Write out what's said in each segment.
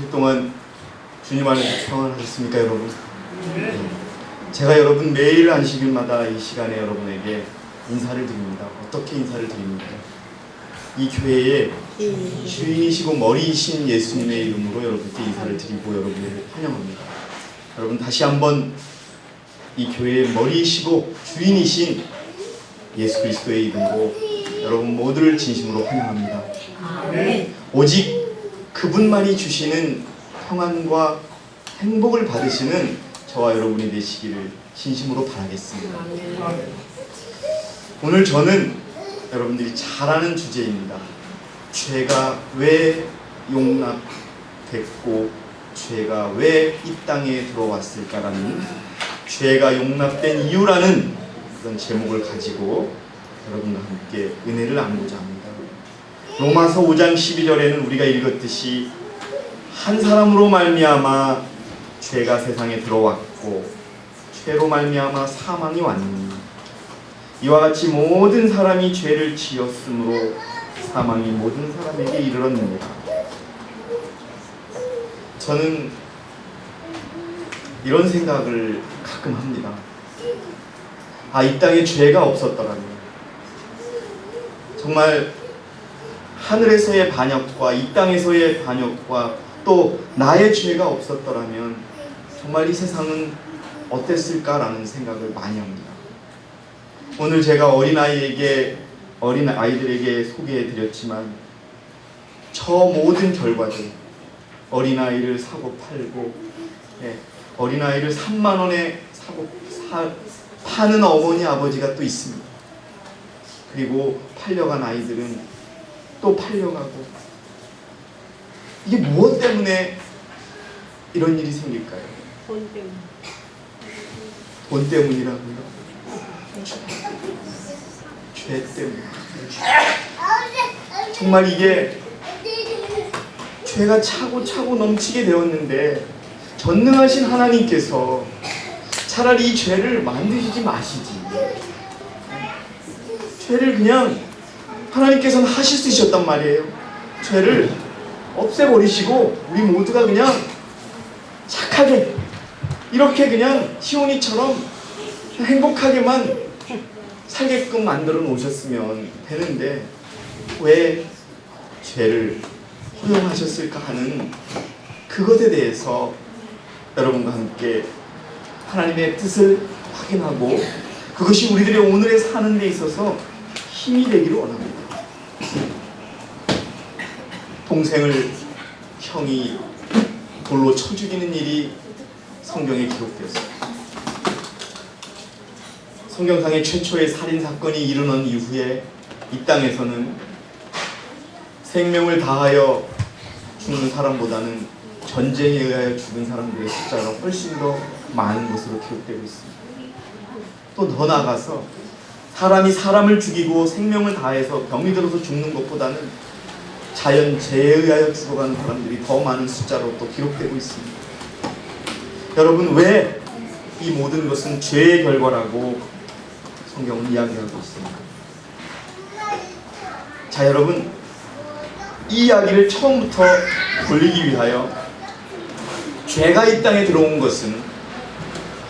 주 동안 주님 안에서 평안하셨습니까, 여러분? 제가 여러분 매일 안식일마다 이 시간에 여러분에게 인사를 드립니다. 어떻게 인사를 드립니까? 이 교회의 주인이시고 머리이신 예수님의 이름으로 여러분께 인사를 드리고 여러분을 환영합니다. 여러분 다시 한번 이 교회의 머리이시고 주인이신 예수 그리스도의 이름으로 여러분 모두를 진심으로 환영합니다. 오직 그분만이 주시는 평안과 행복을 받으시는 저와 여러분이 되시기를 진심으로 바라겠습니다. 오늘 저는 여러분들이 잘 아는 주제입니다. 죄가 왜 용납됐고 죄가 왜 이 땅에 들어왔을까라는, 죄가 용납된 이유라는 그런 제목을 가지고 여러분과 함께 은혜를 나누고자 합니다. 로마서 5장 12절에는 우리가 읽었듯이 한 사람으로 말미암아 죄가 세상에 들어왔고 죄로 말미암아 사망이 왔느니 이와 같이 모든 사람이 죄를 지었으므로 사망이 모든 사람에게 이르렀느니라. 저는 이런 생각을 가끔 합니다. 이 땅에 죄가 없었더라면, 정말 하늘에서의 반역과 이 땅에서의 반역과 또 나의 죄가 없었더라면 정말 이 세상은 어땠을까라는 생각을 많이 합니다. 오늘 제가 어린아이들에게 소개해드렸지만 저 모든 결과들, 어린아이를 사고 팔고, 어린아이를 3만 원에 파는 어머니 아버지가 또 있습니다. 그리고 팔려간 아이들은 또 팔려가고, 이게 무엇 때문에 이런 일이 생길까요? 돈 때문에. 돈 때문이라고요? 죄 때문에. 정말 이게 죄가 차고 넘치게 되었는데 전능하신 하나님께서 차라리 이 죄를 만드시지 마시지, 죄를 그냥 하나님께서는 하실 수 있었단 말이에요. 죄를 없애버리시고 우리 모두가 그냥 착하게 이렇게 그냥 시온이처럼 행복하게만 살게끔 만들어 놓으셨으면 되는데 왜 죄를 허용하셨을까 하는 그것에 대해서 여러분과 함께 하나님의 뜻을 확인하고 그것이 우리들의 오늘의 사는 데 있어서 힘이 되기를 원합니다. 동생을 형이 돌로 쳐 죽이는 일이 성경에 기록되었습니다. 성경상의 최초의 살인사건이 일어난 이후에 이 땅에서는 생명을 다하여 죽는 사람보다는 전쟁에 의하여 죽은 사람들의 숫자가 훨씬 더 많은 것으로 기록되고 있습니다. 또 더 나아가서 사람이 사람을 죽이고 생명을 다해서 병이 들어서 죽는 것보다는 자연재해에 의하여 죽어가는 사람들이 더 많은 숫자로 또 기록되고 있습니다. 여러분, 왜 이 모든 것은 죄의 결과라고 성경은 이야기하고 있습니다. 자, 여러분, 이 이야기를 처음부터 돌리기 위하여 죄가 이 땅에 들어온 것은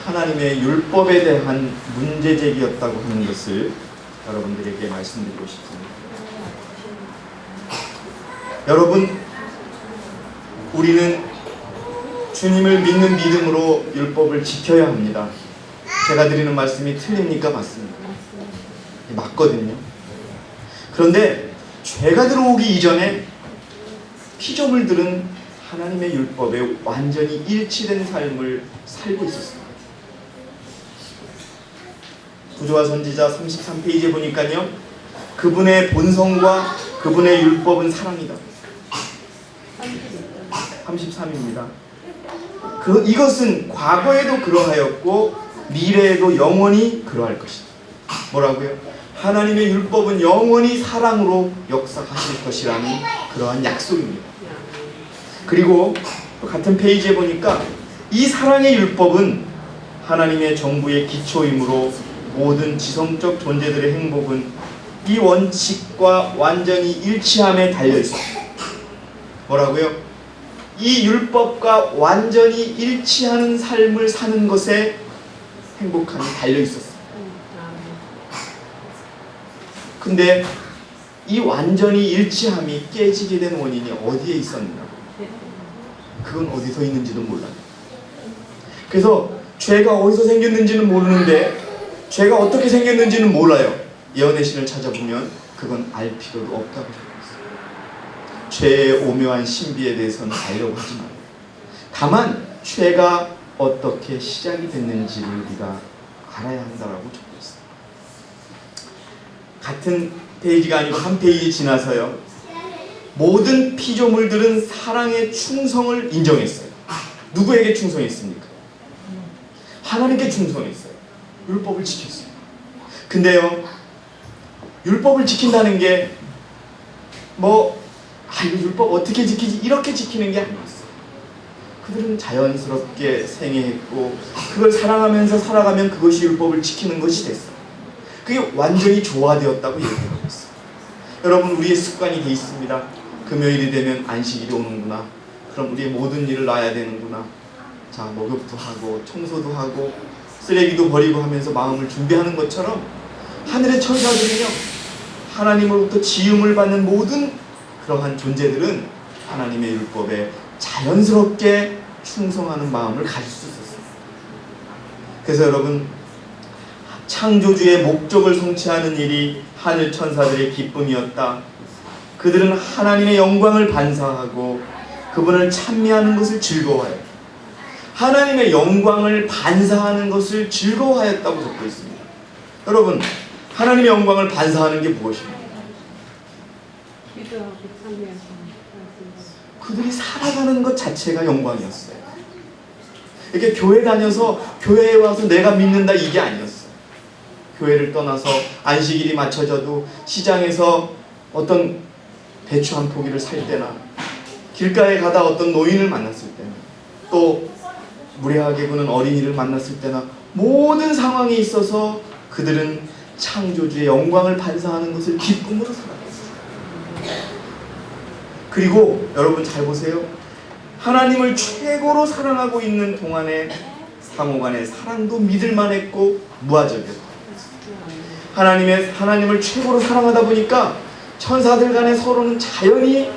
하나님의 율법에 대한 문제제기였다고 하는 것을 여러분들에게 말씀드리고 싶습니다. 여러분, 우리는 주님을 믿는 믿음으로 율법을 지켜야 합니다. 제가 드리는 말씀이 틀립니까? 맞습니다. 맞거든요. 그런데 죄가 들어오기 이전에 피조물들은 하나님의 율법에 완전히 일치된 삶을 살고 있었습니다. 구조와 선지자 33페이지에 보니까요, 그분의 본성과 그분의 율법은 사랑이다. 33입니다. 이것은 과거에도 그러하였고 미래에도 영원히 그러할 것이다. 뭐라고요? 하나님의 율법은 영원히 사랑으로 역사하실 것이라는 그러한 약속입니다. 그리고 또 같은 페이지에 보니까 이 사랑의 율법은 하나님의 정부의 기초이므로 모든 지성적 존재들의 행복은 이 원칙과 완전히 일치함에 달려있습니다. 뭐라고요? 이 율법과 완전히 일치하는 삶을 사는 것에 행복함이 달려 있었어요. 근데 이 완전히 일치함이 깨지게 된 원인이 어디에 있었느냐? 그건 어디서 있는지도 몰라요. 그래서 죄가 어디서 생겼는지는 모르는데 죄가 어떻게 생겼는지는 몰라요. 예언의 신을 찾아보면 그건 알 필요도 없다고 생각했어요. 죄의 오묘한 신비에 대해서는 알려고 하지 말아요. 다만 죄가 어떻게 시작이 됐는지를 우리가 알아야 한다라고 적고 있어요. 같은 페이지가 아니고 한 페이지 지나서요. 모든 피조물들은 사랑의 충성을 인정했어요. 누구에게 충성했습니까? 하나님께 충성했어요. 율법을 지켰어요. 근데요, 율법을 지킨다는 게 이거 율법 어떻게 지키지? 이렇게 지키는 게 아니었어요. 그들은 자연스럽게 생애했고 그걸 사랑하면서 살아가면 그것이 율법을 지키는 것이 됐어요. 그게 완전히 조화되었다고 얘기하고 있어요. 여러분, 우리의 습관이 돼 있습니다. 금요일이 되면 안식일이 오는구나. 그럼 우리의 모든 일을 놔야 되는구나. 자, 목욕도 하고 청소도 하고 쓰레기도 버리고 하면서 마음을 준비하는 것처럼 하늘의 천사들은요, 하나님으로부터 지음을 받는 모든 그러한 존재들은 하나님의 율법에 자연스럽게 충성하는 마음을 가질 수 있었어요. 그래서 여러분, 창조주의 목적을 성취하는 일이 하늘 천사들의 기쁨이었다. 그들은 하나님의 영광을 반사하고 그분을 찬미하는 것을 즐거워해요. 하나님의 영광을 반사하는 것을 즐거워하였다고 적혀 있습니다. 여러분, 하나님의 영광을 반사하는 게 무엇입니까? 그들이 살아가는 것 자체가 영광이었어요. 이렇게 교회 다녀서 교회에 와서 내가 믿는다 이게 아니었어요. 교회를 떠나서 안식일이 맞춰져도 시장에서 어떤 배추 한 포기를 살 때나 길가에 가다 어떤 노인을 만났을 때나 또 무례하게 구는 어린이를 만났을 때나 모든 상황에 있어서 그들은 창조주의 영광을 반사하는 것을 기쁨으로 살아갔어요. 그리고 여러분 잘 보세요. 하나님을 최고로 사랑하고 있는 동안에 상호간의 사랑도 믿을만했고 무화적이었다. 하나님을 최고로 사랑하다 보니까 천사들 간에 서로는 자연히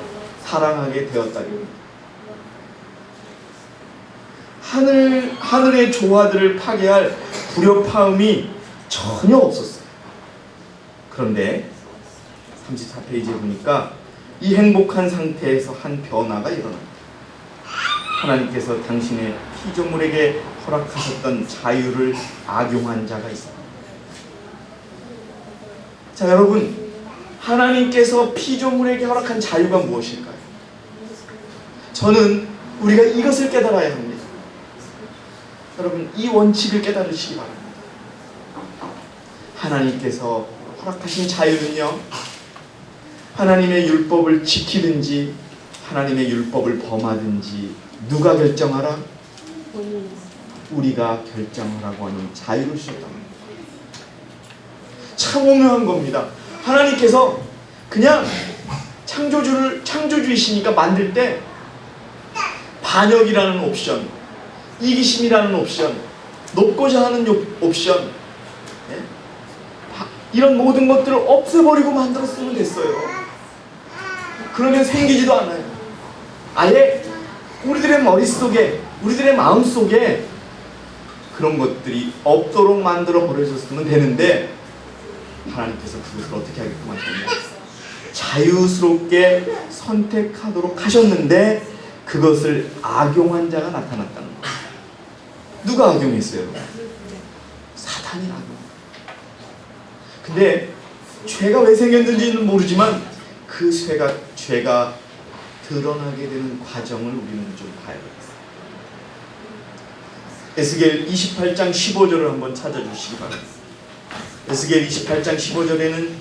사랑하게 되었다입니다. 하늘의 조화들을 파괴할 불협화음이 전혀 없었어요. 그런데 34페이지에 보니까 이 행복한 상태에서 한 변화가 일어납니다. 하나님께서 당신의 피조물에게 허락하셨던 자유를 악용한 자가 있습니다. 자, 여러분, 하나님께서 피조물에게 허락한 자유가 무엇일까요? 저는 우리가 이것을 깨달아야 합니다. 여러분, 이 원칙을 깨달으시기 바랍니다. 하나님께서 허락하신 자유는요, 하나님의 율법을 지키든지 하나님의 율법을 범하든지 누가 결정하라? 우리가 결정하라고 하는 자유를 주셨답니다. 참 오묘한 겁니다. 하나님께서 그냥 창조주이시니까 만들 때 반역이라는 옵션, 이기심이라는 옵션, 높고자 하는 옵션, 이런 모든 것들을 없애버리고 만들었으면 됐어요. 그러면 생기지도 않아요. 아예 우리들의 머릿속에, 우리들의 마음속에 그런 것들이 없도록 만들어 버려졌으면 되는데 하나님께서 그것을 어떻게 하게끔 하셨냐? 자유스럽게 선택하도록 하셨는데 그것을 악용한 자가 나타났다는 거예요. 누가 악용했어요? 사탄이 악용. 근데 죄가 왜 생겼는지는 모르지만 그 죄가 드러나게 되는 과정을 우리는 좀 봐야겠어요. 에스겔 28장 15절을 한번 찾아주시기 바랍니다. 에스겔 28장 15절에는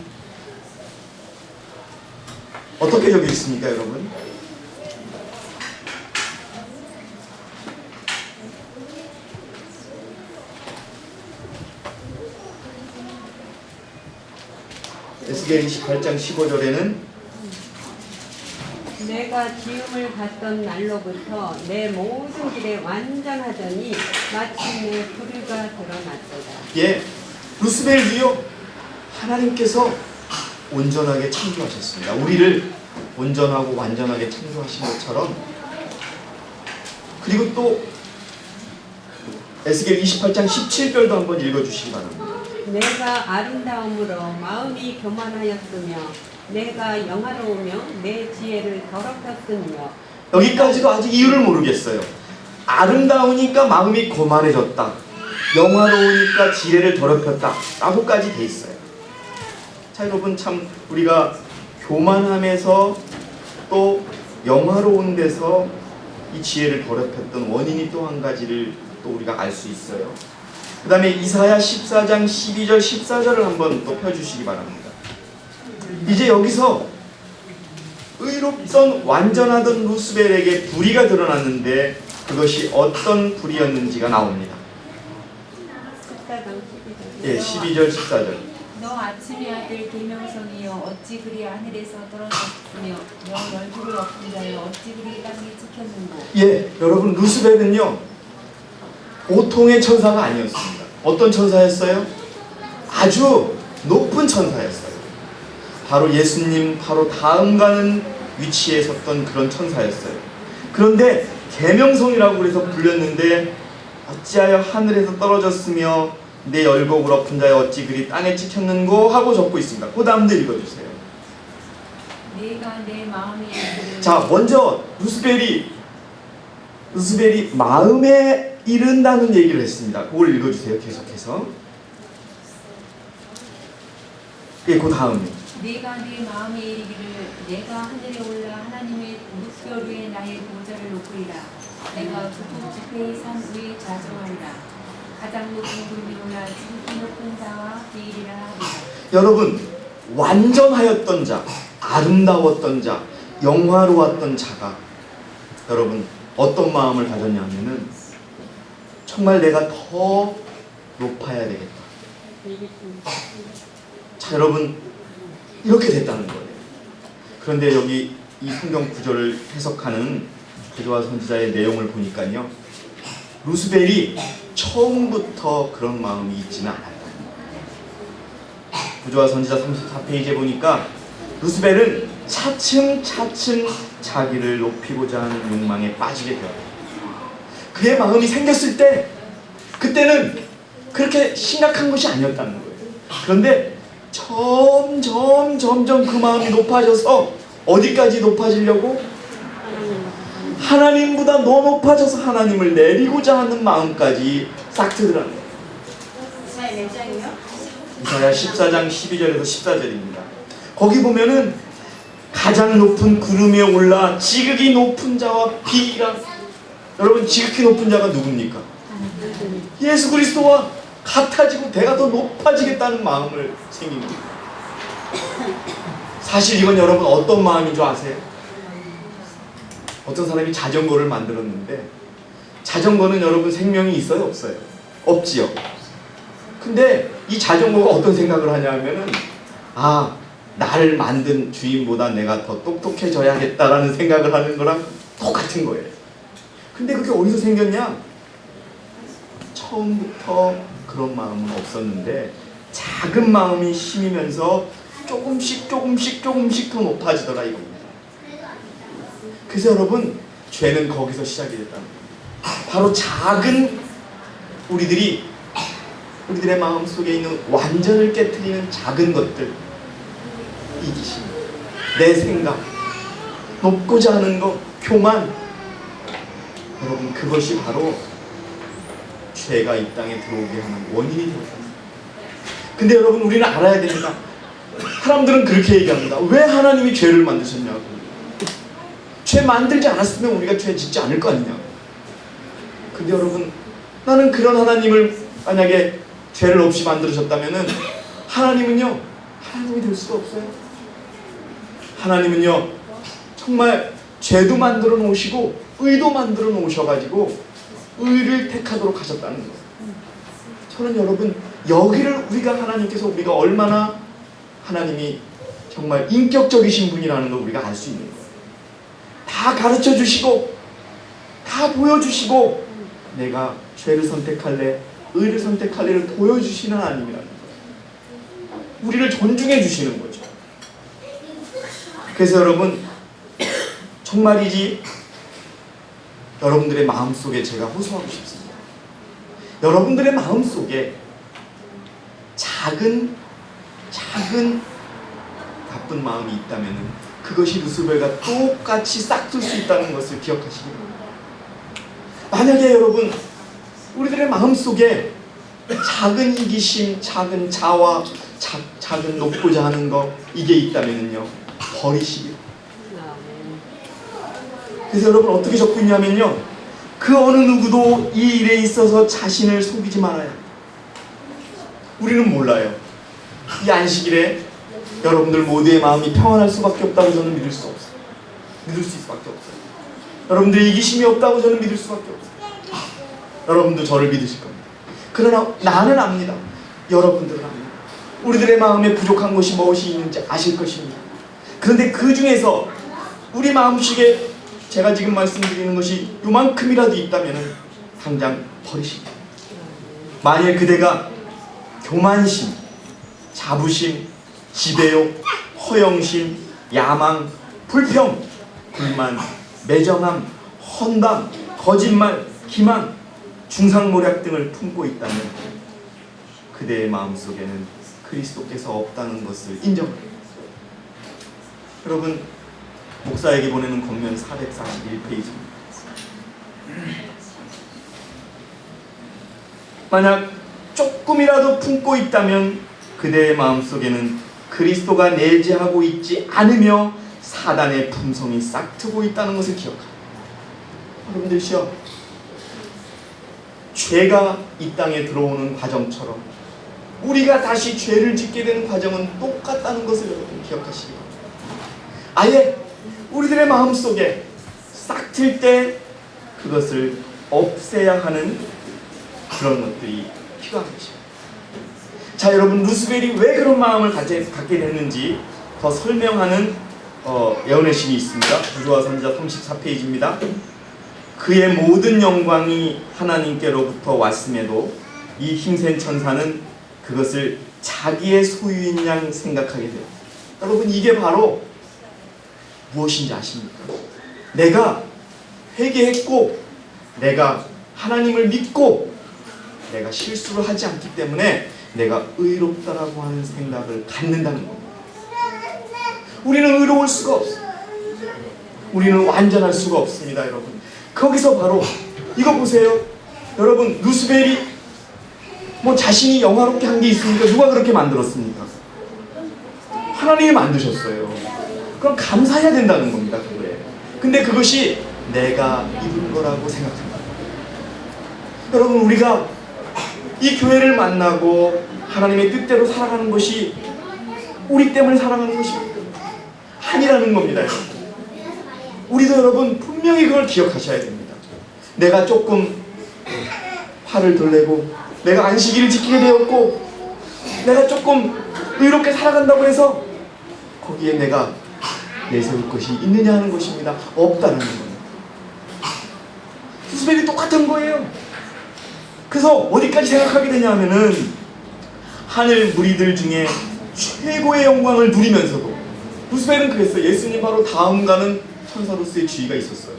어떻게 적혀 있습니까, 여러분? 에스겔 28장 15절에는 내가 지음을 받던 날로부터 내 모든 길에 완전하더니 마침내 불의가 드러났도다. 예, 루스벨도요 하나님께서 온전하게 창조하셨습니다. 우리를 온전하고 완전하게 창조하신 것처럼. 그리고 또 에스겔 28장 17절도 한번 읽어주시기 바랍니다. 내가 아름다움으로 마음이 교만하였으며 내가 영화로우며 내 지혜를 더럽혔으며. 여기까지도 아직 이유를 모르겠어요. 아름다우니까 마음이 고만해졌다, 영화로우니까 지혜를 더럽혔다 라고까지 돼 있어요. 자, 여러분, 참 우리가 교만함에서 또 영화로운 데서 이 지혜를 더럽혔던 원인이 또 한 가지를 또 우리가 알 수 있어요. 그 다음에 이사야 14장 12절 14절을 한번 또 펴주시기 바랍니다. 이제 여기서 의롭던 완전하던 루스벨에게 불의가 드러났는데 그것이 어떤 불의였는지가 나옵니다. 14장 12절. 예, 12절 14절. 너 아침의 아들 계명성이여 어찌 그리 하늘에서 떨어졌으며 너 열국을 엎은 자여 어찌 그리 땅에 찍혔는고. 예, 여러분, 루스벨은요 보통의 천사가 아니었습니다. 어떤 천사였어요? 아주 높은 천사였어요. 바로 예수님 바로 다음 가는 위치에 섰던 그런 천사였어요. 그런데 계명성이라고 그래서 불렸는데 어찌하여 하늘에서 떨어졌으며 내 열곡을 엎은 자여 어찌 그리 땅에 찍혔는고 하고 적고 있습니다. 그 다음도 읽어주세요. 내가 내 마음에 이르기를. 자, 먼저 루스벨이 마음에 이른다는 얘기를 했습니다. 그걸 읽어주세요. 계속해서. 예, 그 다음에 내가 내 마음에 이르기를 내가 하늘에 올라 하나님의 무별 위에 나의 보좌를 놓으리라. 내가 북극 지폐의 산 위에 좌정하리라. 가장 높은 구름이 올라 지극히 높은 자와 비리라 하리라. 여러분, 완전하였던 자, 아름다웠던 자, 영화로웠던 자가 여러분 어떤 마음을 가졌냐면은 정말 내가 더 높아야 되겠다. 자, 여러분, 이렇게 됐다는 거예요. 그런데 여기 이 성경 구절을 해석하는 부조와 선지자의 내용을 보니까요, 루스벨이 처음부터 그런 마음이 있지는 않았다는 거예요. 부조와 선지자 34페이지에 보니까 루스벨은 차츰차츰 자기를 높이고자 하는 욕망에 빠지게 되었다. 그의 마음이 생겼을 때 그때는 그렇게 심각한 것이 아니었다는 거예요. 그런데 점점 그 마음이 높아져서 어디까지 높아지려고? 하나님보다 더 높아져서 하나님을 내리고자 하는 마음까지 싹 트더라는 거예요. 이사야 몇 장이요? 이사야 14장 12절에서 14절입니다. 거기 보면은 가장 높은 구름 위에 올라 지극히 높은 자와 비리라. 여러분, 지극히 높은 자가 누굽니까? 예수 그리스도와 같아지고 내가 더 높아지겠다는 마음을 생긴 거예요. 사실 이건 여러분 어떤 마음인 줄 아세요? 어떤 사람이 자전거를 만들었는데 자전거는 여러분 생명이 있어요? 없어요? 없지요. 근데 이 자전거가 어떤 생각을 하냐면은 나를 만든 주인보다 내가 더 똑똑해져야겠다라는 생각을 하는 거랑 똑같은 거예요. 근데 그게 어디서 생겼냐? 처음부터 그런 마음은 없었는데 작은 마음이 심이면서 조금씩 더 높아지더라 이겁니다. 그래서 여러분, 죄는 거기서 시작이 됐다는 거예요. 바로 작은 우리들의 마음 속에 있는 완전을 깨트리는 작은 것들, 이기심, 내 생각, 높고자 하는 것, 교만, 여러분 그것이 바로 죄가 이 땅에 들어오게 하는 원인이 되었습니다. 근데 여러분, 우리는 알아야 됩니다. 사람들은 그렇게 얘기합니다. 왜 하나님이 죄를 만드셨냐고. 죄 만들지 않았으면 우리가 죄 짓지 않을 거 아니냐. 근데 여러분, 나는 그런 하나님을 만약에 죄를 없이 만들으셨다면은 하나님은요, 하나님이 될 수가 없어요. 하나님은요, 정말 죄도 만들어 놓으시고 의도 만들어 놓으셔가지고 의를 택하도록 하셨다는 거예요. 저는 여러분, 여기를 하나님께서 우리가 얼마나 하나님이 정말 인격적이신 분이라는 걸 우리가 알 수 있는 거예요. 다 가르쳐 주시고 다 보여주시고 내가 죄를 선택할래 의를 선택할래를 보여주시는 하나님이라는 거예요. 우리를 존중해 주시는 거죠. 그래서 여러분 정말이지 여러분들의 마음속에 제가 호소하고 싶습니다. 여러분들의 마음속에 작은 나쁜 마음이 있다면 그것이 루스벨과 똑같이 싹틀 수 있다는 것을 기억하시기 바랍니다. 만약에 여러분 우리들의 마음속에 작은 이기심, 작은 자와 작은 높고자 하는 것 이게 있다면요 버리시기. 그래서 여러분 어떻게 적고 있냐면요 그 어느 누구도 이 일에 있어서 자신을 속이지 말아요. 우리는 몰라요. 이 안식일에 여러분들 모두의 마음이 평안할 수밖에 없다고 저는 믿을 수 없어요. 믿을 수 있을 수밖에 없어요. 여러분들의 이기심이 없다고 저는 믿을 수밖에 없어요. 여러분도 저를 믿으실 겁니다. 그러나 나는 압니다. 여러분들은 압니다. 우리들의 마음에 부족한 것이 무엇이 있는지 아실 것입니다. 그런데 그 중에서 우리 마음속에 제가 지금 말씀드리는 것이 요만큼이라도 있다면 당장 버리십니다. 만일 그대가 교만심, 자부심, 지배욕, 허영심, 야망, 불평, 불만, 매정함, 헌담, 거짓말, 기만, 중상모략 등을 품고 있다면 그대의 마음속에는 그리스도께서 없다는 것을 인정합니다. 여러분 목사에게 보내는 권면 441페이지입니다. 만약 조금이라도 품고 있다면 그대의 마음속에는 그리스도가 내재하고 있지 않으며 사단의 품성이 싹트고 있다는 것을 기억합니다. 여러분들이요 죄가 이 땅에 들어오는 과정처럼 우리가 다시 죄를 짓게 되는 과정은 똑같다는 것을 여러분 기억하시기 바랍니다. 아예 우리들의 마음속에 싹틀 때 그것을 없애야 하는 그런 것들이 필요한 것입니다. 자 여러분 루스벨이 왜 그런 마음을 갖게 됐는지 더 설명하는 예언의 신이 있습니다. 구조와 선지자 34페이지입니다. 그의 모든 영광이 하나님께로부터 왔음에도 이 힘센 천사는 그것을 자기의 소유인 양 생각하게 돼요. 여러분 이게 바로 무엇인지 아십니까? 내가 회개했고 내가 하나님을 믿고 내가 실수를 하지 않기 때문에 내가 의롭다라고 하는 생각을 갖는다는 겁니다. 우리는 의로울 수가 없어요. 우리는 완전할 수가 없습니다. 여러분 거기서 바로 이거 보세요. 여러분 루스벨이 뭐 자신이 영화롭게 한 게 있습니까? 누가 그렇게 만들었습니까? 하나님이 만드셨어요. 그럼 감사해야 된다는 겁니다. 그거에. 근데 그것이 내가 입은 거라고 생각합니다. 여러분 우리가 이 교회를 만나고 하나님의 뜻대로 살아가는 것이 우리 때문에 살아가는 것이 아니라는 겁니다. 여러분. 우리도 여러분 분명히 그걸 기억하셔야 됩니다. 내가 조금 화를 덜 내고 내가 안식일을 지키게 되었고 내가 조금 의롭게 살아간다고 해서 거기에 내가 내세울 것이 있느냐 하는 것입니다. 없다는 겁니다. 루스벨이 똑같은 거예요. 그래서 어디까지 생각하게 되냐 하면은 하늘 무리들 중에 최고의 영광을 누리면서도 루스벨은 그랬어요. 예수님 바로 다음 가는 천사로서의 지위가 있었어요.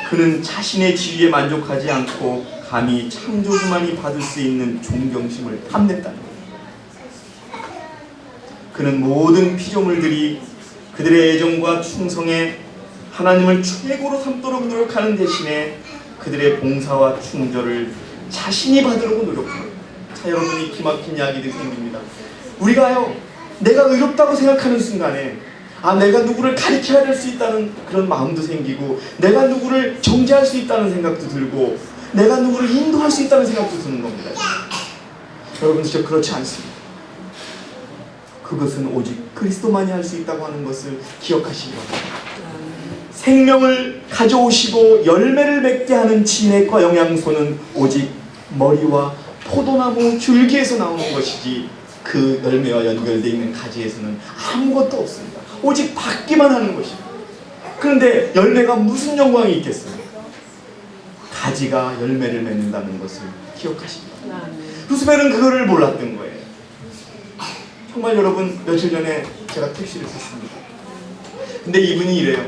그는 자신의 지위에 만족하지 않고 감히 창조주만이 받을 수 있는 존경심을 탐냈다는 거예요. 그는 모든 피조물들이 그들의 애정과 충성에 하나님을 최고로 삼도록 노력하는 대신에 그들의 봉사와 충절을 자신이 받으려고 노력합니다. 자 여러분이 기막힌 이야기들이 생깁니다. 우리가요 내가 의롭다고 생각하는 순간에 내가 누구를 가리켜야 될 수 있다는 그런 마음도 생기고 내가 누구를 정죄할 수 있다는 생각도 들고 내가 누구를 인도할 수 있다는 생각도 드는 겁니다. 여러분 진짜 그렇지 않습니다. 그것은 오직 그리스도만이 할 수 있다고 하는 것을 기억하시기 바랍니다. 생명을 가져오시고 열매를 맺게 하는 진액과 영양소는 오직 머리와 포도나무 줄기에서 나오는 것이지 그 열매와 연결되어 있는 가지에서는 아무것도 없습니다. 오직 받기만 하는 것이에요. 그런데 열매가 무슨 영광이 있겠어요? 가지가 열매를 맺는다는 것을 기억하십니다. 루스벨은 그거를 몰랐던 거예요. 정말 여러분, 며칠 전에 제가 택시를 탔습니다. 근데 이분이 이래요.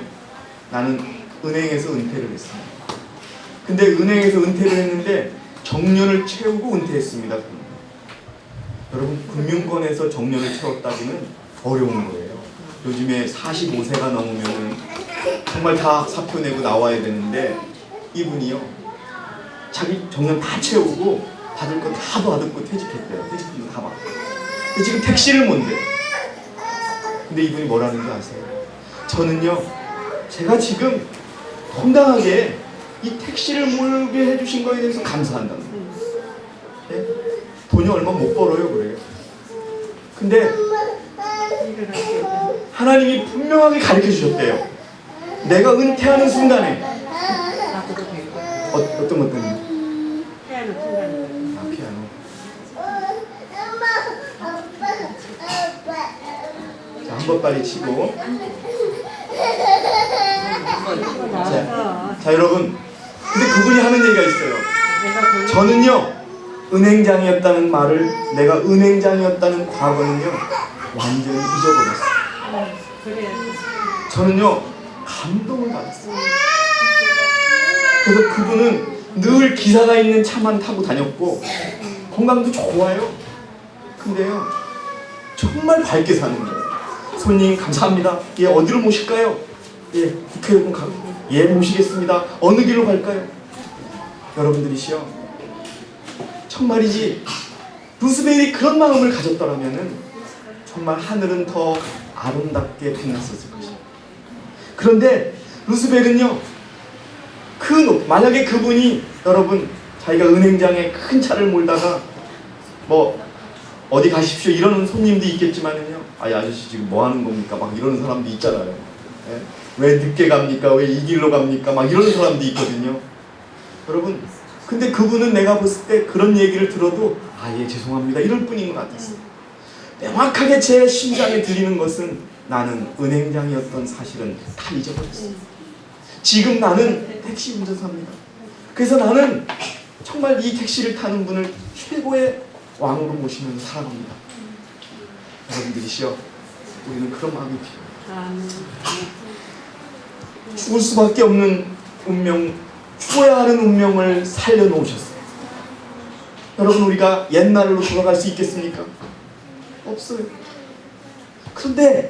나는 은행에서 은퇴를 했습니다. 근데 은행에서 은퇴를 했는데 정년을 채우고 은퇴했습니다. 여러분, 금융권에서 정년을 채웠다기는 어려운 거예요. 요즘에 45세가 넘으면 정말 다 사표 내고 나와야 되는데 이분이요, 자기 정년 다 채우고 받을 거 다 받고 퇴직했대요. 퇴직금도 다 받고. 근데 지금 택시를 못 내요. 근데 이분이 뭐라는 줄 아세요? 저는요, 제가 지금 건강하게 이 택시를 몰게 해주신 거에 대해서 감사한다는 거예요. 네? 돈이 얼마 못 벌어요, 그래요. 근데 하나님이 분명하게 가르쳐 주셨대요. 내가 은퇴하는 순간에 어떤 피아노 순간. 아, 피아노. 자, 한번 빨리 치고. 자, 여러분, 근데 그분이 하는 얘기가 있어요. 저는요, 은행장이었다는 말을, 내가 은행장이었다는 과거는요 완전히 잊어버렸어요. 저는요 감동을 받았어요. 그래서 그분은 늘 기사가 있는 차만 타고 다녔고 건강도 좋아요. 근데요 정말 밝게 사는 거예요. 손님 감사합니다. 예, 어디로 모실까요? 예, 국회의원 가고. 예, 모시겠습니다. 어느 길로 갈까요? 여러분들이시여, 정말이지 루스벨이 그런 마음을 가졌더라면은 정말 하늘은 더 아름답게 빛났었을 것이에요. 그런데 루스벨은요, 만약에 그분이, 여러분, 자기가 은행장에 큰 차를 몰다가 뭐 어디 가십시오 이러는 손님도 있겠지만은요, 아이 아저씨 지금 뭐 하는 겁니까? 막 이러는 사람도 있잖아요. 예? 왜 늦게 갑니까? 왜 이 길로 갑니까? 막 이러는 사람도 있거든요. 여러분, 근데 그분은 내가 봤을 때 그런 얘기를 들어도 아, 예, 죄송합니다 이럴 뿐인 것 같았어요. 명확하게 제 심장에 들리는 것은 나는 은행장이었던 사실은 다 잊어버렸어요. 지금 나는 택시 운전사입니다. 그래서 나는 정말 이 택시를 타는 분을 최고의 왕으로 모시면서 살아갑니다. 여러분들이시여, 우리는 그런 마음이 필요해요. 죽을 수밖에 없는 운명, 죽어야 하는 운명을 살려놓으셨어요. 여러분, 우리가 옛날로 돌아갈 수 있겠습니까? 없어요. 그런데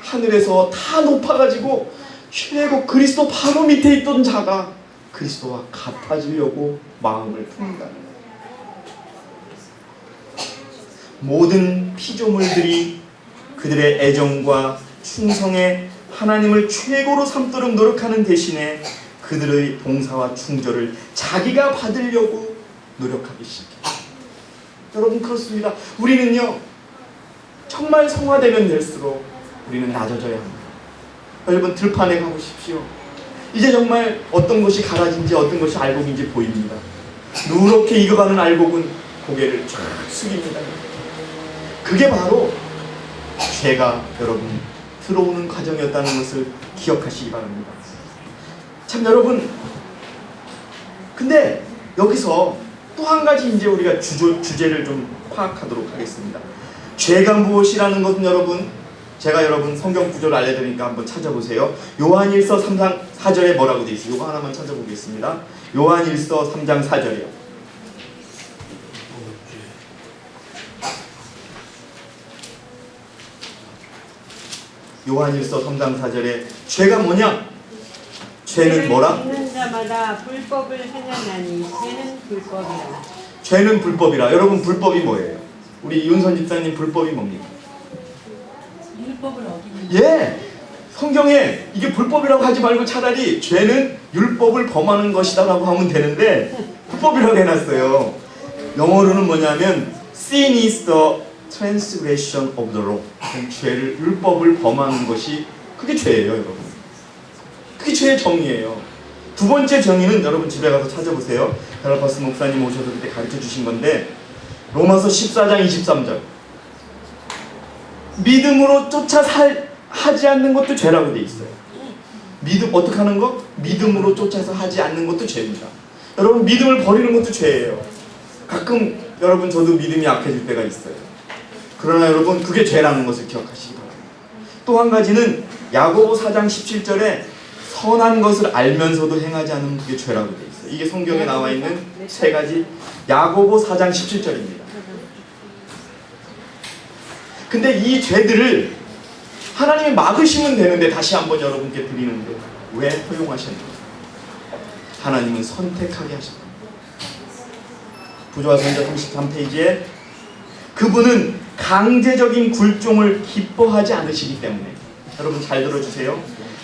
하늘에서 다 높아가지고 최고 그리스도 바로 밑에 있던 자가 그리스도와 같아지려고 마음을 품는다는 거예요. 모든 피조물들이 그들의 애정과 충성에 하나님을 최고로 삼도록 노력하는 대신에 그들의 봉사와 충절을 자기가 받으려고 노력하기 시작해요. 여러분, 그렇습니다. 우리는요 정말 성화되면 될수록 우리는 낮아져야 합니다. 여러분, 들판에 가보십시오. 이제 정말 어떤 것이 가라진지 어떤 것이 알곡인지 보입니다. 누렇게 익어가는 알곡은 고개를 쫙 숙입니다. 그게 바로 죄가 여러분 들어오는 과정이었다는 것을 기억하시기 바랍니다. 참, 여러분, 근데 여기서 또 한 가지 이제 우리가 주제를 좀 파악하도록 하겠습니다. 죄가 무엇이라는 것은 여러분, 제가 여러분 성경 구절을 알려드리니까 한번 찾아보세요. 요한일서 3장 4절에 뭐라고 되어 있어요? 이거 하나만 찾아보겠습니다. 요한일서 3장 4절이요. 요한일서 3장 4절에 죄가 뭐냐? 죄는 뭐라? 믿는 자마다 불법을 행하나니 죄는 불법이라. 죄는 불법이라. 여러분, 불법이 뭐예요? 우리 윤선 집사님, 불법이 뭡니까? 율법을 어기는. 예! 성경에 이게 불법이라고 하지 말고 차라리 죄는 율법을 범하는 것이다 라고 하면 되는데 불법이라고 해놨어요. 영어로는 뭐냐면 Sin is the transgression of the law. 죄를, 율법을 범하는 것이 그게 죄예요, 여러분. 그게 죄의 정의예요. 두 번째 정의는 여러분 집에 가서 찾아보세요. 달라파스 목사님 오셔서 그때 가르쳐 주신 건데, 로마서 14장 23절. 믿음으로 쫓아 살 하지 않는 것도 죄라고 돼 있어요. 어떻게 하는 거? 믿음으로 쫓아서 하지 않는 것도 죄입니다. 여러분, 믿음을 버리는 것도 죄예요. 가끔 여러분, 저도 믿음이 약해질 때가 있어요. 그러나 여러분, 그게 죄라는 것을 기억하시기 바랍니다. 또 한 가지는 야고보 4장 17절에 선한 것을 알면서도 행하지 않으면 그게 죄라고 돼 있어요. 이게 성경에 나와 있는 세 가지, 야고보 4장 17절입니다. 근데 이 죄들을 하나님이 막으시면 되는데, 다시 한번 여러분께 드리는데, 왜 허용하셨는가? 하나님은 선택하게 하셨다. 부조화서인자 33페이지에 그분은 강제적인 굴종을 기뻐하지 않으시기 때문에, 여러분 잘 들어주세요.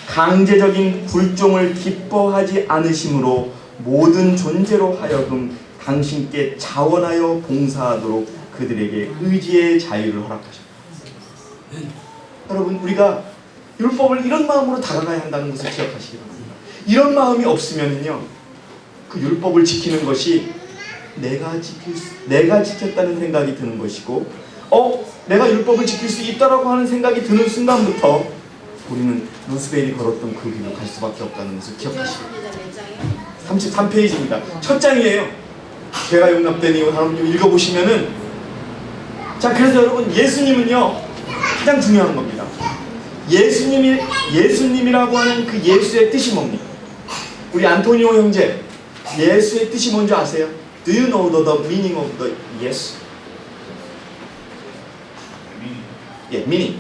강제적인 굴종을 기뻐하지 않으심으로 모든 존재로 하여금 당신께 자원하여 봉사하도록 그들에게 의지의 자유를 허락하셨다. 여러분, 우리가 율법을 이런 마음으로 다가가야 한다는 것을 기억하시기 바랍니다. 이런 마음이 없으면요, 그 율법을 지키는 것이 내가 지켰다는 생각이 드는 것이고, 내가 율법을 지킬 수 있다라고 하는 생각이 드는 순간부터 우리는 루스벨이 걸었던 그 길로 갈 수밖에 없다는 것을 기억하시기 바랍니다. 33페이지입니다. 첫 장이에요. 죄가 용납되니 여러분 읽어보시면은, 자, 그래서 여러분, 예수님은요 가장 중요한 겁니다. 예수님이라고 하는 그 예수의 뜻이 뭡니까? 우리 안토니오 형제, 예수의 뜻이 뭔지 아세요? Do you know the meaning of the yes? meaning.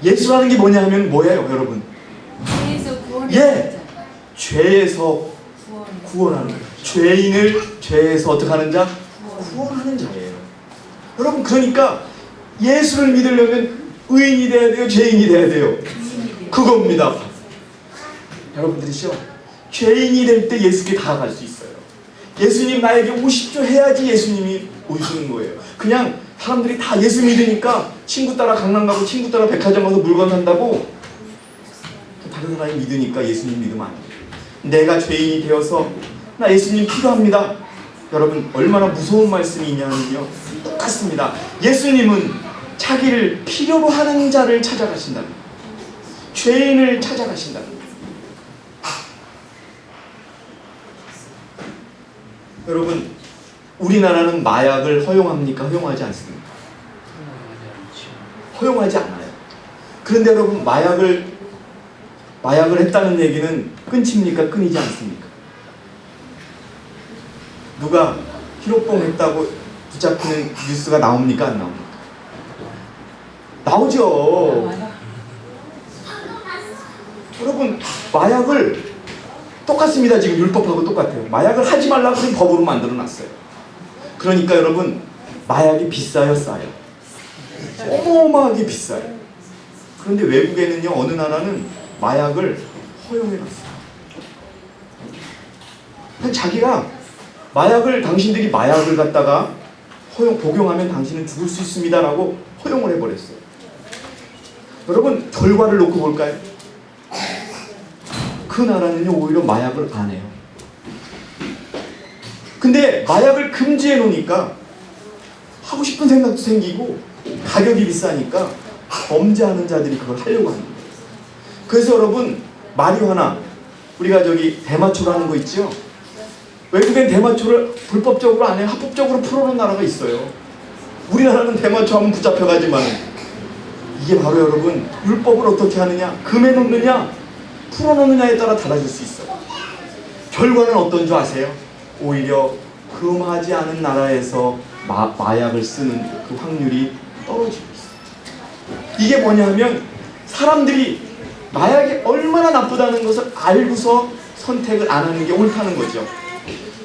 예수라는 게 뭐냐 하면 뭐예요, 여러분? 죄에서 구원하는 자. 죄에서 구원하는 거예요. 죄인을 죄에서 어떻게 하는 자? 구원하는 자예요. 여러분, 그러니까 예수를 믿으려면 의인이 돼야 돼요, 죄인이 돼야 돼요? 그겁니다. 여러분들이죠, 죄인이 될 때 예수께 다가갈 수 있어요. 예수님 나에게 오십시오 해야지 예수님이 오시는 거예요. 그냥 사람들이 다 예수 믿으니까 친구 따라 강남 가고 친구 따라 백화점 가서 물건 산다고 다른 사람이 믿으니까 예수님 믿으면 안 돼요. 내가 죄인이 되어서 나 예수님 필요합니다. 여러분, 얼마나 무서운 말씀이 있냐면요, 똑같습니다. 예수님은 자기를 필요로 하는 자를 찾아가신다는 거예요. 죄인을 찾아가신다는 거예요. 여러분, 우리나라는 마약을 허용합니까? 허용하지 않습니까? 허용하지 않아요. 그런데 여러분, 마약을 했다는 얘기는 끊칩니까? 끊이지 않습니까? 누가 히로뽕 했다고 붙잡히는 뉴스가 나옵니까? 안 나옵니까? 나오죠. 여러분, 마약을 똑같습니다. 지금 율법하고 똑같아요. 마약을 하지 말라고 지금 법으로 만들어놨어요. 그러니까 여러분, 마약이 비싸요, 싸요? 어마어마하게 비싸요. 그런데 외국에는요, 어느 나라는 마약을 허용해놨어요. 자기가 당신들이 마약을 갖다가 복용하면 당신은 죽을 수 있습니다라고 허용을 해버렸어요. 여러분, 결과를 놓고 볼까요? 그 나라는요, 오히려 마약을 안 해요. 근데 마약을 금지해 놓으니까 하고 싶은 생각도 생기고 가격이 비싸니까 범죄하는 자들이 그걸 하려고 하는 거예요. 그래서 여러분, 마리화나 우리가 대마초를 하는 거 있죠? 외국엔 대마초를 불법적으로 안 해요. 합법적으로 풀어놓은 나라가 있어요. 우리나라는 대마초 하면 붙잡혀가지만, 이게 바로 여러분, 율법을 어떻게 하느냐, 금해 놓느냐, 풀어놓느냐에 따라 달라질 수 있어요. 결과는 어떤 줄 아세요? 오히려 금하지 않은 나라에서 마약을 쓰는 그 확률이 떨어지고 있어요. 이게 뭐냐 하면, 사람들이 마약이 얼마나 나쁘다는 것을 알고서 선택을 안 하는 게 옳다는 거죠.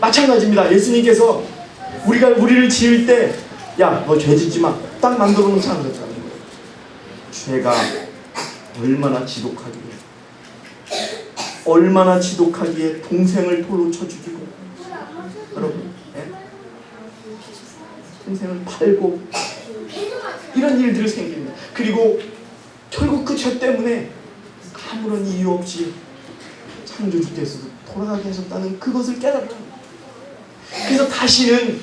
마찬가지입니다. 예수님께서 우리를 지을 때, 야, 너 죄 짓지 마, 딱 만들어 놓지 않았다는 거예요. 죄가 얼마나 지독하기에 동생을 돌로 쳐 죽이고, 여러분, 동생을 팔고, 이런 일들이 생깁니다. 그리고 결국 그 죄 때문에 아무런 이유 없이 창조주께서도 돌아가게 하셨다는 그것을 깨달아요. 그래서 다시는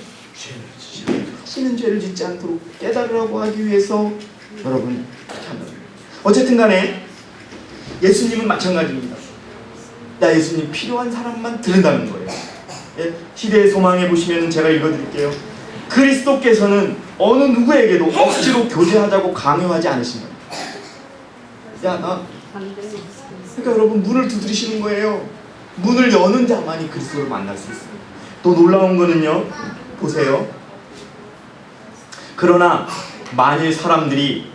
다시는 죄를 짓지 않도록 깨달으라고 하기 위해서 여러분 그렇게 한다. 어쨌든 간에 예수님은 마찬가지입니다. 나 예수님 필요한 사람만 들은다는 거예요. 예, 시대의 소망에 보시면 제가 읽어드릴게요. 그리스도께서는 어느 누구에게도 억지로 교제하자고 강요하지 않으신 거예요. 나 그러니까 여러분 문을 두드리시는 거예요. 문을 여는 자만이 그리스도를 만날 수 있어요. 또 놀라운 거는요, 보세요. 그러나 만일 사람들이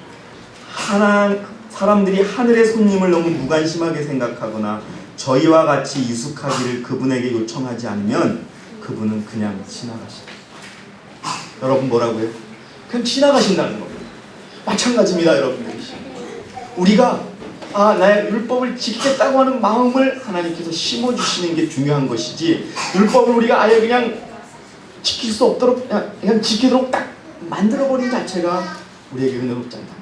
하늘의 손님을 너무 무관심하게 생각하거나 저희와 같이 유숙하기를 그분에게 요청하지 않으면 그분은 그냥 지나가신다. 여러분 뭐라고요? 그냥 지나가신다는 겁니다. 마찬가지입니다, 여러분들. 우리가 나의 율법을 지키겠다고 하는 마음을 하나님께서 심어주시는 게 중요한 것이지, 율법을 우리가 아예 그냥 지킬 수 없도록 그냥 지키도록 딱 만들어버린 자체가 우리에게 은혜롭지 않다.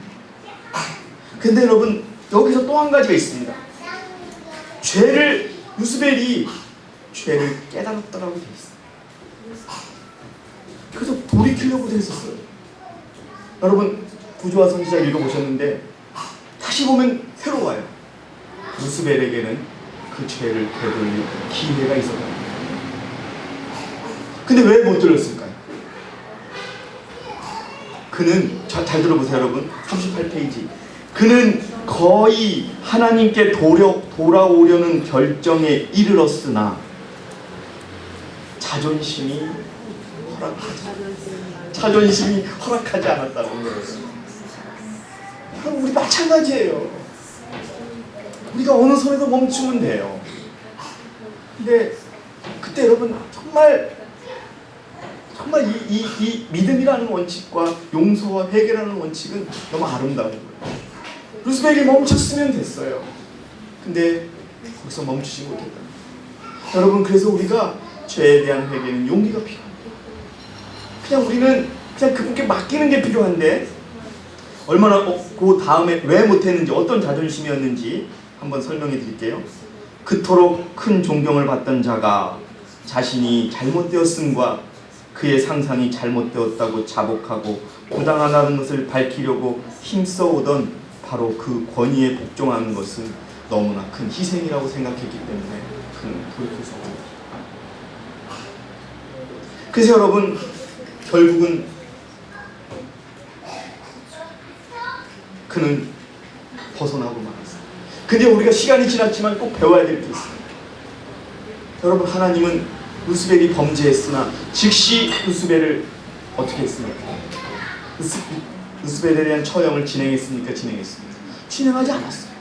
근데 여러분 여기서 또 한 가지가 있습니다. 루스벨이 죄를 깨달았다라고 되어 있어요. 그래서 돌이키려고 되어 있었어요. 여러분 구조화 선지자 읽어보셨는데 다시 보면 새로워요. 루스벨에게는 그 죄를 되돌릴 기회가 있었다. 근데 왜 못 들었을까요? 그는, 잘 들어보세요 여러분, 38페이지. 그는 거의 하나님께 돌아오려는 결정에 이르렀으나 자존심이 허락하지 않았다는 거예요. 그럼 우리 마찬가지예요. 우리가 어느 선에서 멈추면 돼요. 근데 그때 여러분 정말 이 믿음이라는 원칙과 용서와 회개라는 원칙은 너무 아름다운 거예요. 루스벨이 멈췄으면 됐어요. 근데 거기서 멈추지 못했다. 여러분 그래서 우리가 죄에 대한 회개는 용기가 필요합니다. 그냥 우리는 그냥 그분께 맡기는 게 필요한데, 얼마나 그 다음에 왜 못했는지, 어떤 자존심이었는지 한번 설명해 드릴게요. 그토록 큰 존경을 받던 자가 자신이 잘못되었음과 그의 상상이 잘못되었다고 자복하고 부당하다는 것을 밝히려고 힘써오던 바로 그 권위에 복종하는 것은 너무나 큰 희생이라고 생각했기 때문에 그는 돌이킬 수 없습니다. 그래서 여러분 결국은 그는 벗어나고 말았어요. 근데 우리가 시간이 지났지만 꼭 배워야 될 게 있어요. 여러분 하나님은 루스벨이 범죄했으나 즉시 루스벨을 어떻게 했습니까? 루스벨에 대한 처형을 진행했습니까? 진행하지 않았어요.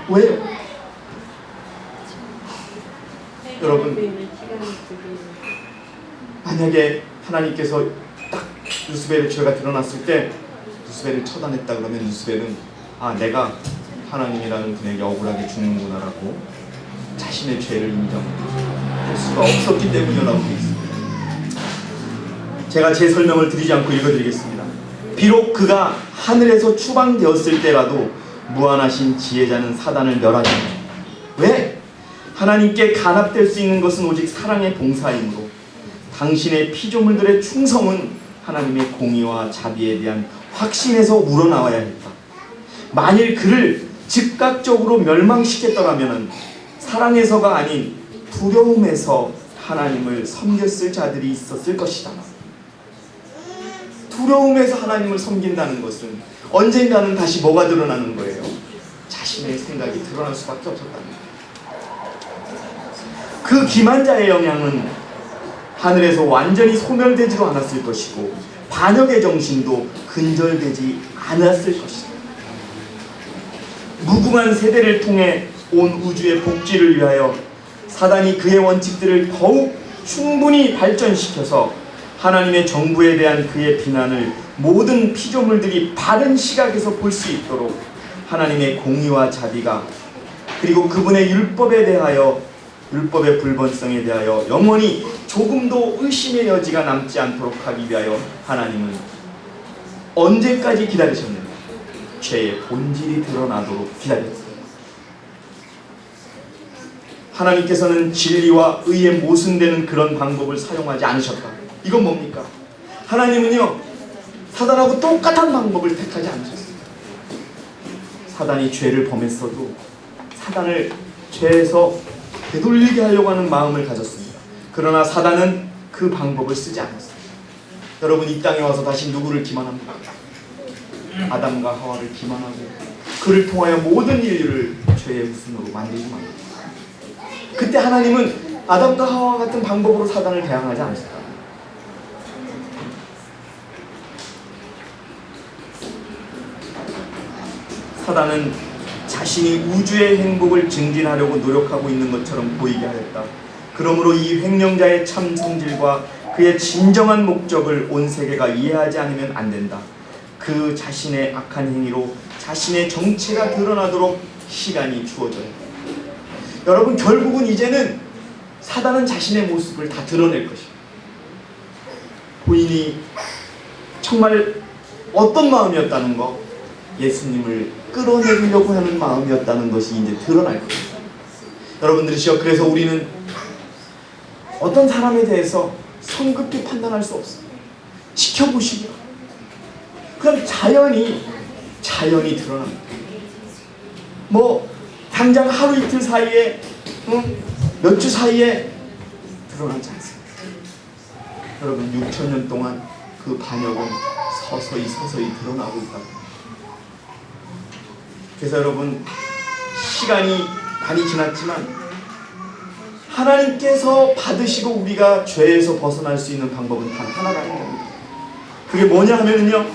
왜요? 여러분 만약에 하나님께서 딱 루스벨의 죄가 드러났을 때 루스벨을 처단했다 그러면 루스벨은 내가 하나님이라는 분에게 억울하게 죽는구나라고 자신의 죄를 인정할 수가 없었기 때문이라고 되어 있습니다. 제가 제 설명을 드리지 않고 읽어드리겠습니다. 비록 그가 하늘에서 추방되었을 때라도 무한하신 지혜자는 사단을 멸하지 않는다. 왜? 하나님께 간합될 수 있는 것은 오직 사랑의 봉사이므로 당신의 피조물들의 충성은 하나님의 공의와 자비에 대한 확신에서 우러나와야 했다. 만일 그를 즉각적으로 멸망시켰더라면 사랑에서가 아닌 두려움에서 하나님을 섬겼을 자들이 있었을 것이다. 두려움에서 하나님을 섬긴다는 것은 언젠가는 다시 뭐가 드러나는 거예요? 자신의 생각이 드러날 수밖에 없었다는 거예요. 그 기만자의 영향은 하늘에서 완전히 소멸되지도 않았을 것이고 반역의 정신도 근절되지 않았을 것이다. 무궁한 세대를 통해 온 우주의 복지를 위하여 사단이 그의 원칙들을 더욱 충분히 발전시켜서 하나님의 정부에 대한 그의 비난을 모든 피조물들이 바른 시각에서 볼 수 있도록 하나님의 공의와 자비가 그리고 그분의 율법에 대하여 율법의 불본성에 대하여 영원히 조금도 의심의 여지가 남지 않도록 하기 위하여 하나님은 언제까지 기다리셨는가? 죄의 본질이 드러나도록 기다렸습니다. 하나님께서는 진리와 의에 모순되는 그런 방법을 사용하지 않으셨다. 이건 뭡니까? 하나님은요, 사단하고 똑같은 방법을 택하지 않으셨습니다. 사단이 죄를 범했어도 사단을 죄에서 되돌리게 하려고 하는 마음을 가졌습니다. 그러나 사단은 그 방법을 쓰지 않았습니다. 여러분, 이 땅에 와서 다시 누구를 기만합니까? 아담과 하와를 기만하고 그를 통하여 모든 인류를 죄의 후순으로 만들고 맙니다. 그때 하나님은 아담과 하와 같은 방법으로 사단을 대항하지 않으셨다. 사단은 자신이 우주의 행복을 증진하려고 노력하고 있는 것처럼 보이게 하였다. 그러므로 이 횡령자의 참 성질과 그의 진정한 목적을 온 세계가 이해하지 않으면 안 된다. 그 자신의 악한 행위로 자신의 정체가 드러나도록 시간이 주어져야 한다. 여러분, 결국은 이제는 사단은 자신의 모습을 다 드러낼 것이다. 본인이 정말 어떤 마음이었다는 거, 예수님을 끌어내려고 하는 마음이었다는 것이 이제 드러날 것입니다. 여러분들이시여, 그래서 우리는 어떤 사람에 대해서 성급히 판단할 수 없습니다. 지켜보시면 그럼 자연이 드러납니다. 뭐 당장 하루 이틀 사이에 몇 주 사이에 드러나지 않습니다. 여러분, 6,000년 동안 그 반역은 서서히 드러나고 있다. 그래서 여러분, 시간이 많이 지났지만 하나님께서 받으시고 우리가 죄에서 벗어날 수 있는 방법은 단 하나라는 겁니다. 그게 뭐냐 하면은요,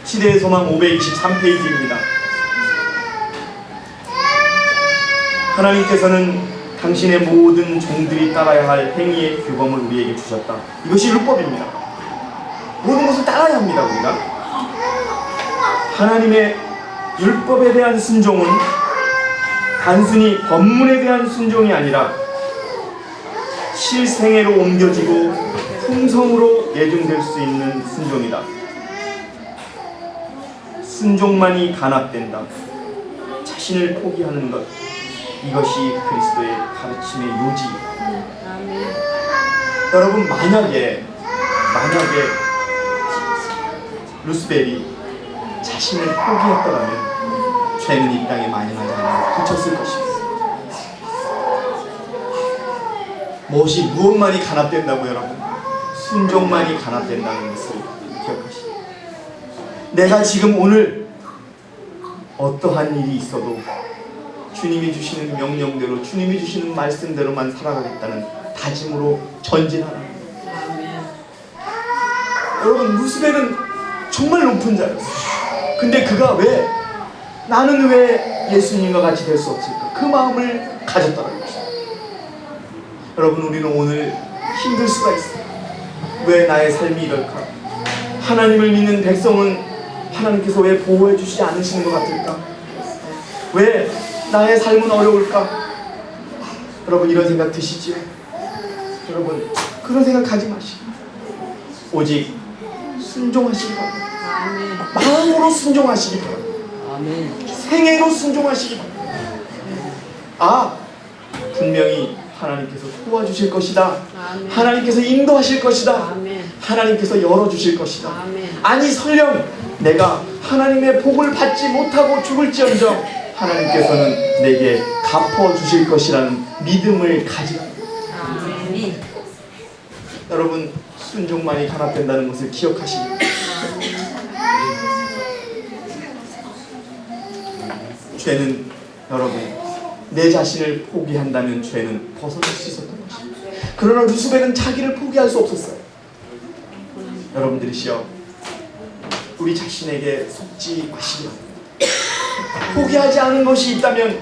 시대의 소망 523페이지입니다. 하나님께서는 당신의 모든 종들이 따라야 할 행위의 규범을 우리에게 주셨다. 이것이 율법입니다. 모든 것을 따라야 합니다. 우리가 하나님의 율법에 대한 순종은 단순히 법문에 대한 순종이 아니라 실생애로 옮겨지고 품성으로 예증될 수 있는 순종이다. 순종만이 간합된다. 자신을 포기하는 것, 이것이 그리스도의 가르침의 요지입니다. 여러분, 만약에 루스벨이 자신을 포기했더라면 죄는 이 땅에 만연하지 않아 그쳤을 것입니다. 무엇만이 간합된다고 여러분? 순종만이 간합된다는 것을 기억하시고, 내가 지금 오늘 어떠한 일이 있어도 주님이 주시는 명령대로, 주님이 주시는 말씀대로만 살아가겠다는 다짐으로 전진하라. 여러분, 루스벨은 정말 높은 자였어요. 근데 그가 나는 왜 예수님과 같이 될 수 없을까? 그 마음을 가졌다는 것입니다. 여러분, 우리는 오늘 힘들 수가 있어요. 왜 나의 삶이 이럴까? 하나님을 믿는 백성은 하나님께서 왜 보호해 주시지 않으시는 것 같을까? 왜 나의 삶은 어려울까? 여러분, 이런 생각 드시지요? 여러분, 그런 생각 하지 마시고 오직 순종하시기 바랍니다. 마음으로 순종하시기 바랍니다. 생애로 순종하시기 바랍니다. 분명히 하나님께서 도와주실 것이다. 하나님께서 인도하실 것이다. 하나님께서 열어주실 것이다. 아니, 설령 내가 하나님의 복을 받지 못하고 죽을지언정 하나님께서는 내게 갚아주실 것이라는 믿음을 가지라. 여러분, 순종만이 간합된다는 것을 기억하시기. 죄는 여러분, 내 자신을 포기한다면 죄는 벗어날 수 있었던 것입니다. 그러나 루스벨은 자기를 포기할 수 없었어요. 여러분들이시여, 우리 자신에게 속지 마시기 바랍니다. 포기하지 않은 것이 있다면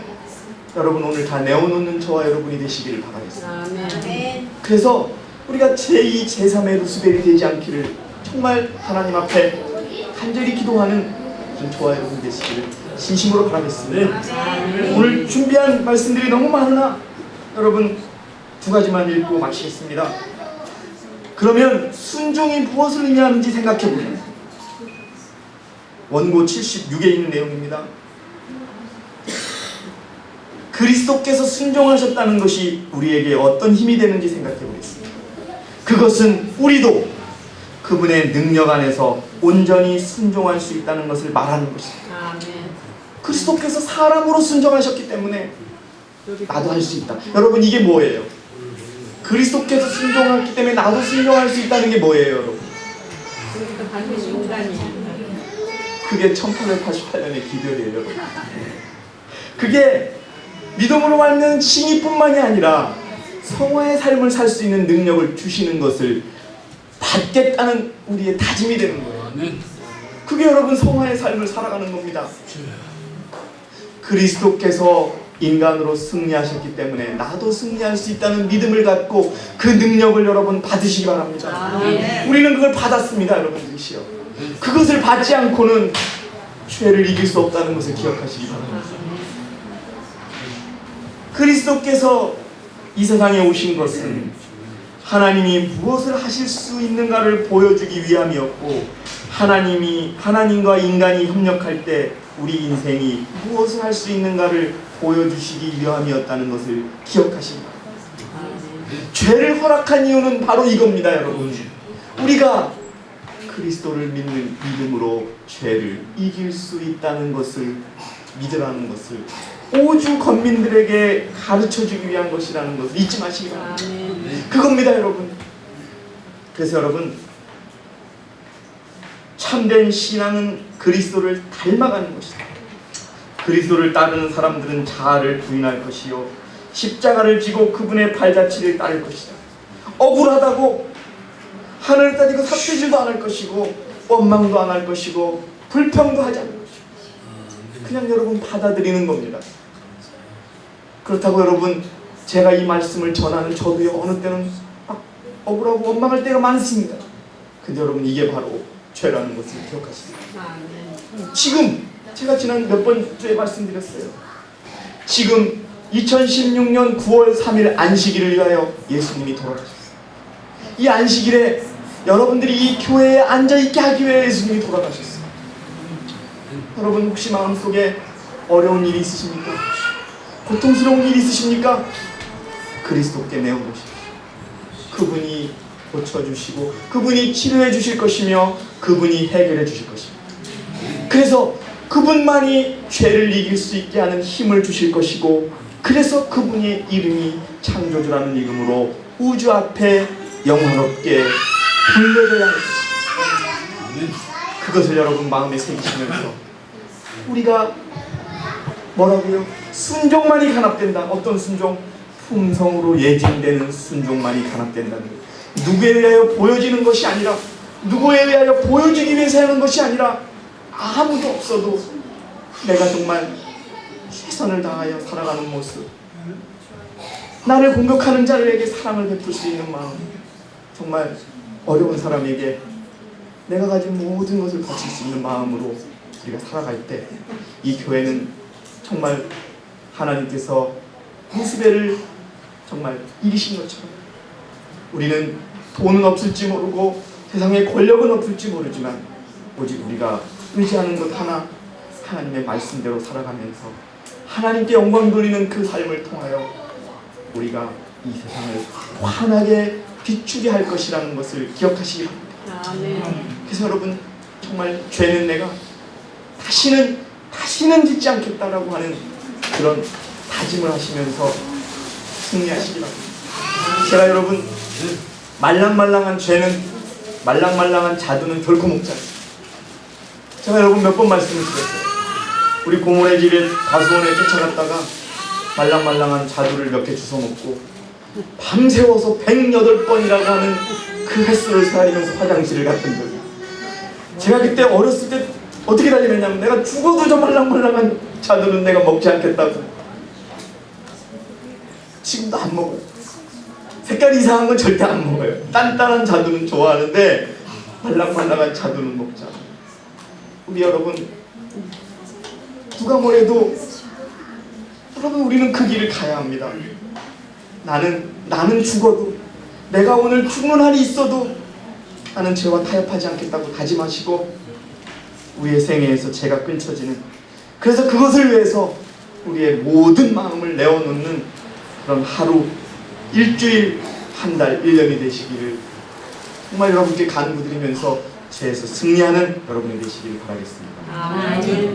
여러분, 오늘 다 내어놓는 저와 여러분이 되시기를 바라겠습니다. 그래서 우리가 제2, 제3의 루스벨이 되지 않기를 정말 하나님 앞에 간절히 기도하는 저와 여러분 되시기를 진심으로 바라겠습니다. 오늘 준비한 말씀들이 너무 많으나 여러분, 두 가지만 읽고 마치겠습니다. 그러면 순종이 무엇을 의미하는지 생각해 보세요. 원고 76에 있는 내용입니다. 그리스도께서 순종하셨다는 것이 우리에게 어떤 힘이 되는지 생각해 보겠습니다. 그것은 우리도 그분의 능력 안에서 온전히 순종할 수 있다는 것을 말하는 것입니다. 아멘. 그리스도께서 사람으로 순종하셨기 때문에 나도 할 수 있다. 여러분, 이게 뭐예요? 그리스도께서 순종했기 때문에 나도 순종할 수 있다는 게 뭐예요, 여러분? 그러니까 반드시 인간이. 그게 1888년의 기별이에요, 여러분. 그게 믿음으로 말면 칭의뿐만이 아니라 성화의 삶을 살 수 있는 능력을 주시는 것을 받겠다는 우리의 다짐이 되는 거예요. 그게 여러분 성화의 삶을 살아가는 겁니다. 그리스도께서 인간으로 승리하셨기 때문에 나도 승리할 수 있다는 믿음을 갖고 그 능력을 여러분 받으시기 바랍니다. 아멘. 우리는 그걸 받았습니다, 여러분들이시여. 그것을 받지 않고는 죄를 이길 수 없다는 것을 기억하시기 바랍니다. 그리스도께서 이 세상에 오신 것은 하나님이 무엇을 하실 수 있는가를 보여주기 위함이었고, 하나님과 인간이 협력할 때 우리 인생이 무엇을 할 수 있는가를 보여주시기 위함이었다는 것을 기억하시기 바랍니다. 죄를 허락한 이유는 바로 이겁니다, 여러분. 우리가 그리스도를 믿는 믿음으로 죄를 이길 수 있다는 것을 믿으라는 것을 오주 건민들에게 가르쳐주기 위한 것이라는 것을 잊지 마시기 바랍니다. 그겁니다, 여러분. 그래서 여러분, 참된 신앙은 그리스도를 닮아가는 것이다. 그리스도를 따르는 사람들은 자아를 부인할 것이요 십자가를 지고 그분의 발자취를 따를 것이다. 억울하다고 하늘을 따지고 삭히지도 않을 것이고 원망도 안 할 것이고 불평도 하지 않을 것이고 그냥 여러분 받아들이는 겁니다. 그렇다고 여러분, 제가 이 말씀을 전하는 저도요, 어느 때는 막 억울하고 원망할 때가 많습니다. 근데 여러분, 이게 바로 죄라는 것을 기억하시죠. 지금 제가 지난 몇 번째 말씀드렸어요. 지금 2016년 9월 3일 안식일을 위하여 예수님이 돌아가셨어요. 이 안식일에 여러분들이 이 교회에 앉아있게 하기 위해 예수님이 돌아가셨어요. 여러분, 혹시 마음속에 어려운 일이 있으십니까? 고통스러운 일이 있으십니까? 그리스도께 내어놓으십시오. 그분이 고쳐주시고 그분이 치료해 주실 것이며 그분이 해결해 주실 것입니다. 그래서 그분만이 죄를 이길 수 있게 하는 힘을 주실 것이고, 그래서 그분의 이름이 창조주라는 이름으로 우주 앞에 영원롭게 불려져야 할 것입니다. 그것을 여러분 마음에 새기시면서 우리가 뭐라고요? 순종만이 간합된다. 어떤 순종? 품성으로 예증되는 순종만이 간합된다는 거예요. 누구에 의하여 보여지는 것이 아니라, 누구에 의하여 보여주기 위해서 하는 것이 아니라, 아무도 없어도 내가 정말 최선을 다하여 살아가는 모습, 나를 공격하는 자들에게 사랑을 베풀 수 있는 마음, 정말 어려운 사람에게 내가 가진 모든 것을 바칠 수 있는 마음으로 우리가 살아갈 때 이 교회는 정말 하나님께서 무수배를 정말 이기신 것처럼, 우리는 돈은 없을지 모르고 세상에 권력은 없을지 모르지만 오직 우리가 의지하는 것 하나, 하나님의 말씀대로 살아가면서 하나님께 영광 돌리는 그 삶을 통하여 우리가 이 세상을 환하게 비추게 할 것이라는 것을 기억하시기 바랍니다. 그래서 여러분, 정말 죄는 내가 다시는 짓지 않겠다라고 하는 그런 다짐을 하시면서 승리하시기 바랍니다. 제가 여러분, 말랑말랑한 죄는, 말랑말랑한 자두는 결코 먹지 않습니다. 제가 여러분 몇 번 말씀을 드렸어요. 우리 고모네 집에 가수원에 쫓아갔다가 말랑말랑한 자두를 몇 개 주워 먹고 밤새워서 108번이라고 하는 그 횟수를 세아리면서 화장실을 갔던 적이, 제가 그때 어렸을 때 어떻게 달리느냐면, 내가 죽어도 저 말랑말랑한 자두는 내가 먹지 않겠다고. 지금도 안 먹어요. 색깔이 이상한 건 절대 안 먹어요. 단단한 자두는 좋아하는데 말랑말랑한 자두는 먹지 않아요. 우리 여러분, 누가 뭐래도 여러분, 우리는 그 길을 가야 합니다. 나는 죽어도, 내가 오늘 죽는 날이 있어도 나는 죄와 타협하지 않겠다고 다짐하시고, 우리의 생애에서 죄가 끊쳐지는, 그래서 그것을 위해서 우리의 모든 마음을 내어놓는 그런 하루, 일주일, 한 달, 1년이 되시기를 정말 여러분께 간구드리면서 죄에서 승리하는 여러분이 되시길 바라겠습니다. 아멘.